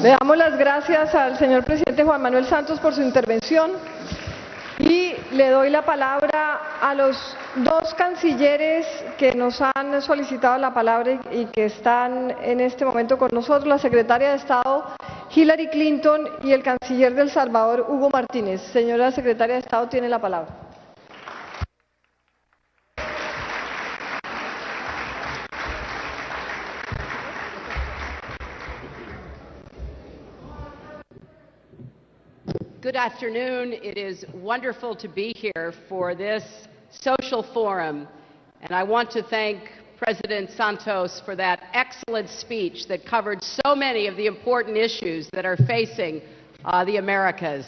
Le damos las gracias al señor presidente Juan Manuel Santos por su intervención y le doy la palabra a los dos cancilleres que nos han solicitado la palabra y que están en este momento con nosotros, la secretaria de Estado Hillary Clinton y el canciller de El Salvador, Hugo Martínez. Señora secretaria de Estado, tiene la palabra. Good afternoon. It is wonderful to be here for this social forum, and I want to thank President Santos for that excellent speech that covered so many of the important issues that are facing the Americas.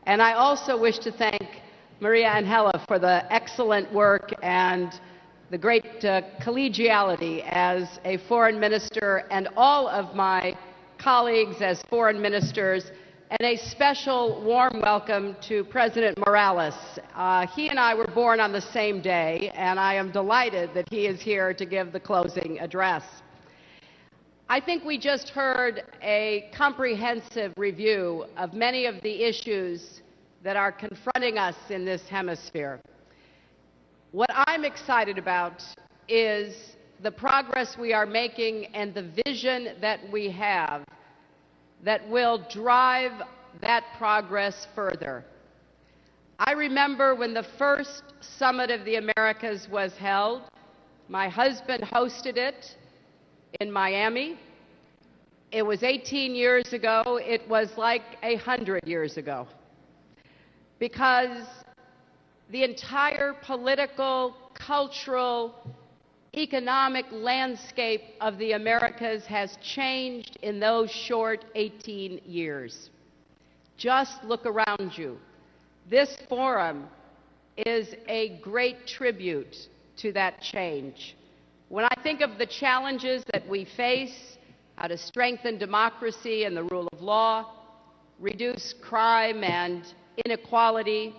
And I also wish to thank Maria Angela for the excellent work and the great collegiality as a foreign minister, and all of my colleagues as foreign ministers, and a special warm welcome to President Morales. He and I were born on the same day, and I am delighted that he is here to give the closing address. I think we just heard a comprehensive review of many of the issues that are confronting us in this hemisphere. What I'm excited about is the progress we are making and the vision that we have that will drive that progress further. I remember when the first Summit of the Americas was held. My husband hosted it in Miami. It was 18 years ago. It was like 100 years ago, because the entire political, cultural, economic landscape of the Americas has changed in those short 18 years. Just look around you. This forum is a great tribute to that change. When I think of the challenges that we face, how to strengthen democracy and the rule of law, reduce crime and inequality,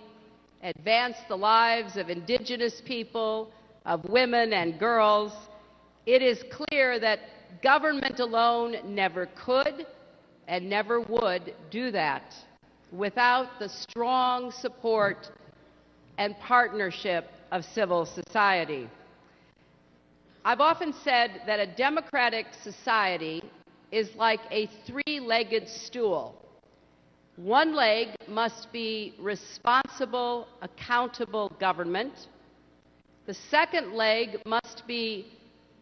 advance the lives of indigenous people, of women and girls, it is clear that government alone never could and never would do that without the strong support and partnership of civil society. I've often said that a democratic society is like a three-legged stool. One leg must be responsible, accountable government. The second leg must be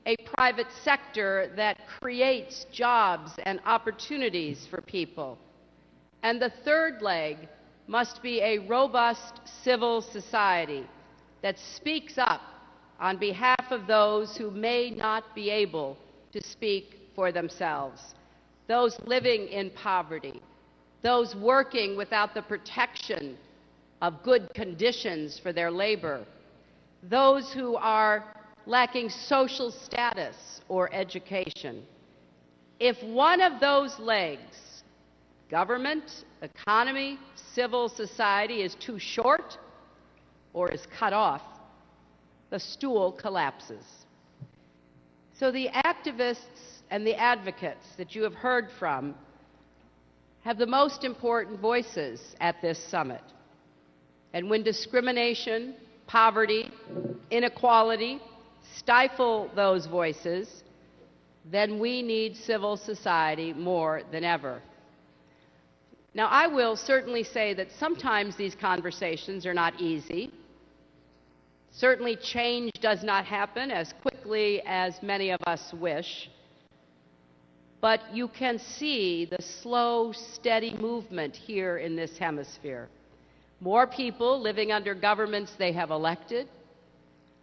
a private sector that creates jobs and opportunities for people. And the third leg must be a robust civil society that speaks up on behalf of those who may not be able to speak for themselves, those living in poverty, those working without the protection of good conditions for their labor, those who are lacking social status or education. If one of those legs, government, economy, civil society, is too short or is cut off, the stool collapses. So the activists and the advocates that you have heard from have the most important voices at this summit. And when discrimination, poverty, inequality stifle those voices, then we need civil society more than ever. Now, I will certainly say that sometimes these conversations are not easy. Certainly change does not happen as quickly as many of us wish. But you can see the slow, steady movement here in this hemisphere. More people living under governments they have elected,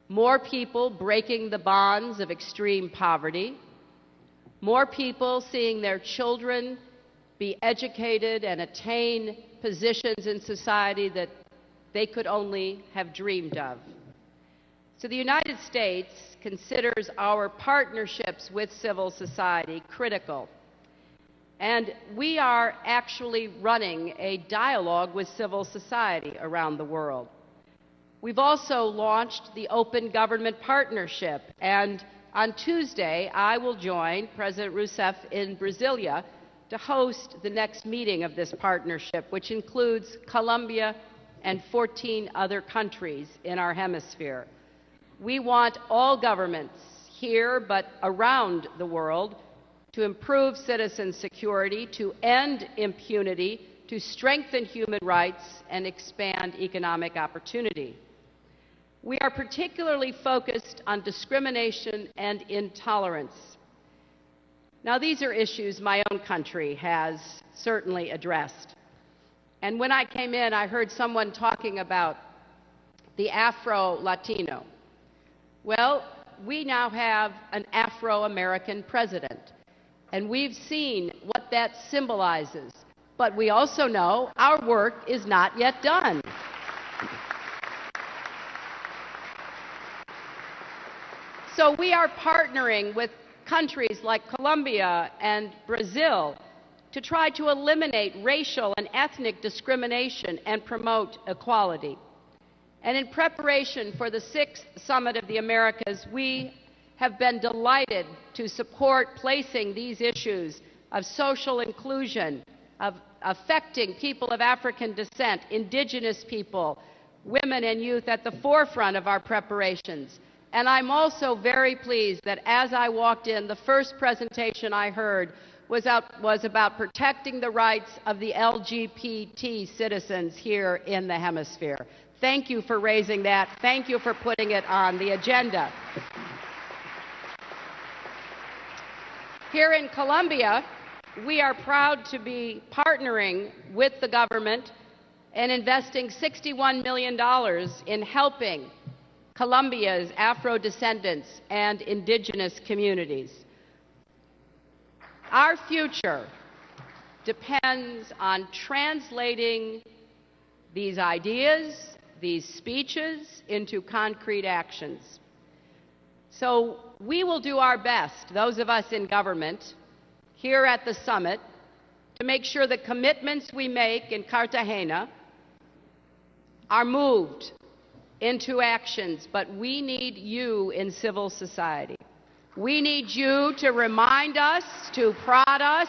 more people breaking the bonds of extreme poverty, more people seeing their children be educated and attain positions in society that they could only have dreamed of. So the United States considers our partnerships with civil society critical. And we are actually running a dialogue with civil society around the world. We've also launched the Open Government Partnership, and on Tuesday I will join President Rousseff in Brasilia to host the next meeting of this partnership, which includes Colombia and 14 other countries in our hemisphere. We want all governments here but around the world to improve citizen security, to end impunity, to strengthen human rights, and expand economic opportunity. We are particularly focused on discrimination and intolerance. Now, these are issues my own country has certainly addressed. And when I came in, I heard someone talking about the Afro-Latino. Well, we now have an Afro-American president, and we've seen what that symbolizes. But we also know our work is not yet done. So we are partnering with countries like Colombia and Brazil to try to eliminate racial and ethnic discrimination and promote equality. And in preparation for the 6th Summit of the Americas, we have been delighted to support placing these issues of social inclusion, of affecting people of African descent, indigenous people, women and youth at the forefront of our preparations. And I'm also very pleased that as I walked in, the first presentation I heard was about protecting the rights of the LGBT citizens here in the hemisphere. Thank you for raising that. Thank you for putting it on the agenda. Here in Colombia, we are proud to be partnering with the government and investing $61 million in helping Colombia's Afro-descendants and indigenous communities. Our future depends on translating these ideas, these speeches, into concrete actions. So we will do our best, those of us in government, here at the summit, to make sure the commitments we make in Cartagena are moved into actions, but we need you in civil society. We need you to remind us, to prod us,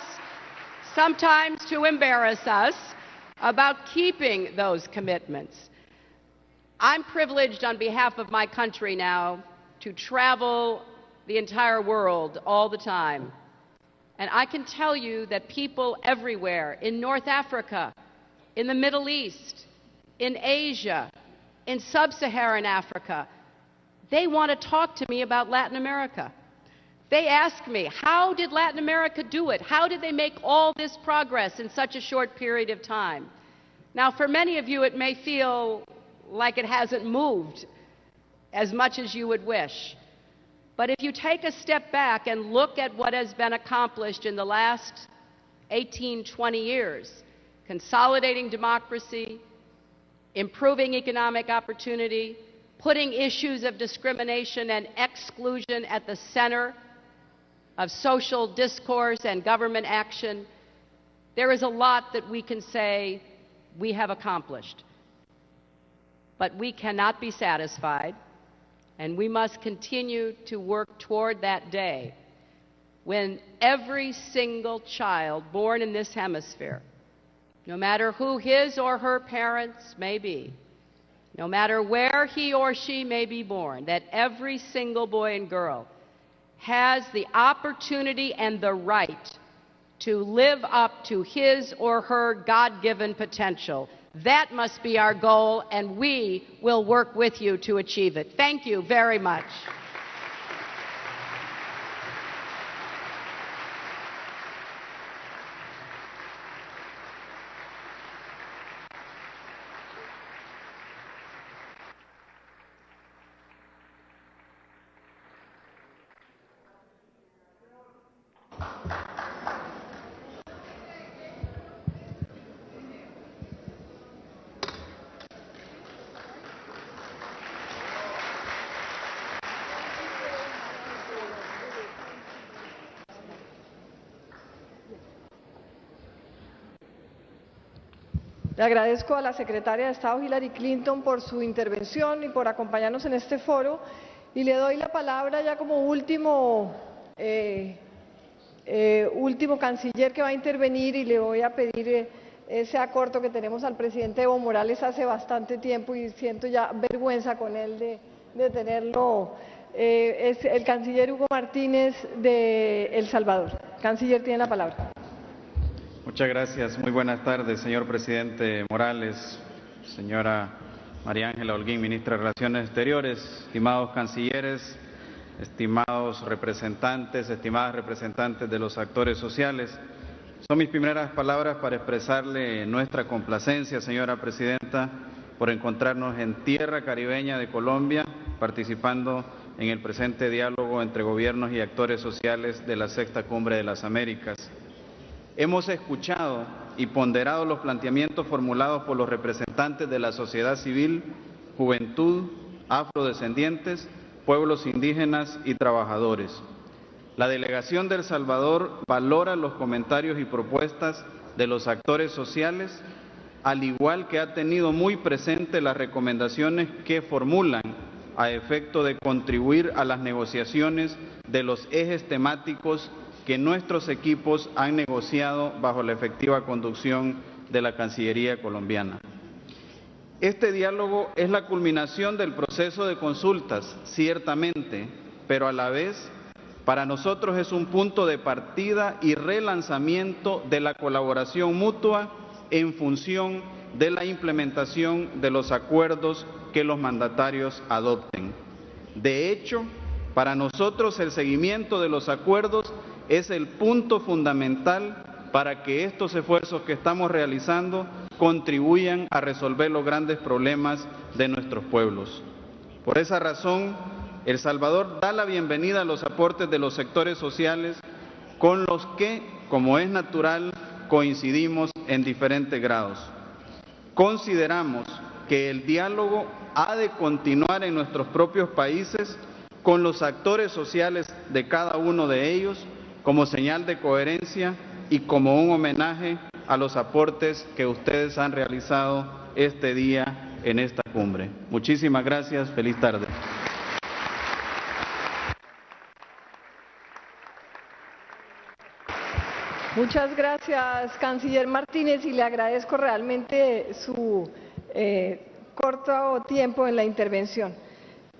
sometimes to embarrass us, about keeping those commitments. I'm privileged on behalf of my country now to travel the entire world all the time. And I can tell you that people everywhere, in North Africa, in the Middle East, in Asia, in sub-Saharan Africa, they want to talk to me about Latin America. They ask me, how did Latin America do it? How did they make all this progress in such a short period of time? Now, for many of you, it may feel like it hasn't moved as much as you would wish. But if you take a step back and look at what has been accomplished in the last 18, 20 years, consolidating democracy, improving economic opportunity, putting issues of discrimination and exclusion at the center of social discourse and government action, there is a lot that we can say we have accomplished. But we cannot be satisfied, and we must continue to work toward that day when every single child born in this hemisphere, no matter who his or her parents may be, no matter where he or she may be born, that every single boy and girl has the opportunity and the right to live up to his or her God-given potential. That must be our goal, and we will work with you to achieve it. Thank you very much. Le agradezco a la secretaria de Estado Hillary Clinton por su intervención y por acompañarnos en este foro, y le doy la palabra ya como último último canciller que va a intervenir, y le voy a pedir ese acorto que tenemos al presidente Evo Morales hace bastante tiempo y siento ya vergüenza con él de tenerlo, es el canciller Hugo Martínez de El Salvador. Canciller, tiene la palabra. Muchas gracias. Muy buenas tardes, señor presidente Morales, señora María Ángela Holguín, ministra de Relaciones Exteriores, estimados cancilleres, estimados representantes, estimadas representantes de los actores sociales. Son mis primeras palabras para expresarle nuestra complacencia, señora presidenta, por encontrarnos en tierra caribeña de Colombia, participando en el presente diálogo entre gobiernos y actores sociales de la Sexta Cumbre de las Américas. Hemos escuchado y ponderado los planteamientos formulados por los representantes de la sociedad civil, juventud, afrodescendientes, pueblos indígenas y trabajadores. La delegación de El Salvador valora los comentarios y propuestas de los actores sociales, al igual que ha tenido muy presente las recomendaciones que formulan a efecto de contribuir a las negociaciones de los ejes temáticos que nuestros equipos han negociado bajo la efectiva conducción de la Cancillería colombiana. Este diálogo es la culminación del proceso de consultas, ciertamente, pero a la vez para nosotros es un punto de partida y relanzamiento de la colaboración mutua en función de la implementación de los acuerdos que los mandatarios adopten. De hecho, para nosotros el seguimiento de los acuerdos es el punto fundamental para que estos esfuerzos que estamos realizando contribuyan a resolver los grandes problemas de nuestros pueblos. Por esa razón, El Salvador da la bienvenida a los aportes de los sectores sociales con los que, como es natural, coincidimos en diferentes grados. Consideramos que el diálogo ha de continuar en nuestros propios países con los actores sociales de cada uno de ellos como señal de coherencia y como un homenaje a los aportes que ustedes han realizado este día en esta cumbre. Muchísimas gracias. Feliz tarde. Muchas gracias, canciller Martínez, y le agradezco realmente su corto tiempo en la intervención.